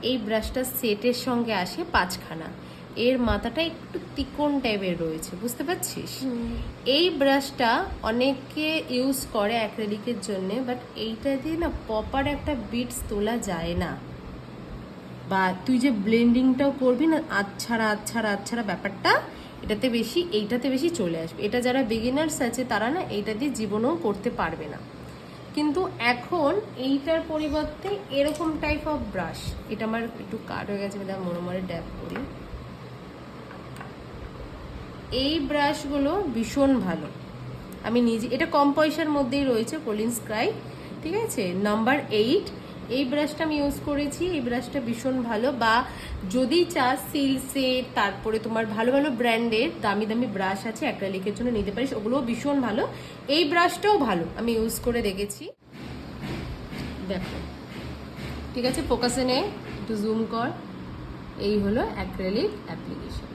এই ব্রাশটা সেটের সঙ্গে আসে 5খানা। এর মাথাটা একটু তিকোন টাইপের রয়েছে, বুঝতে পারছিস? এই ব্রাশটা অনেকে ইউজ করে অ্যাক্রিলিকের জন্য, বাট এইটা দিয়ে না প্রপার একটা বিটস তোলা যায় না, বা তুই যে ব্লেন্ডিংটাও করবি না আচ্ছাড়া ব্যাপারটা এইটাতে বেশি চলে আসবে। এটা যারা বিগিনার্স আছে তারা না এইটা দিয়ে জীবনেও করতে পারবে না। কিন্তু এখন এইটার পরিবর্তে এরকম টাইপ অফ ব্রাশ, এটা আমার একটু কাট হয়ে গেছে, মনে ড্যাব করি। এই ব্রাশগুলো ভীষণ ভালো, আমি নিজে, এটা কম পয়সার মধ্যেই রয়েছে, কলিন্স ক্রাই, ঠিক আছে, নাম্বার 8। এই ব্রাশটা আমি ইউজ করেছি, এই ব্রাশটা ভীষণ ভালো। বা যদি চাস সিলসেট, তারপরে তোমার ভালো ভালো ব্র্যান্ডের দামি দামি ব্রাশ আছে অ্যাক্রিলিকের জন্য, নিতে পারিস, ওগুলোও ভীষণ ভালো। এই ব্রাশটাও ভালো, আমি ইউজ করে দেখেছি। দেখো, ঠিক আছে, ফোকাসে নে, একটু জুম কর। এই হলো অ্যাক্রিলিক অ্যাপ্লিকেশন।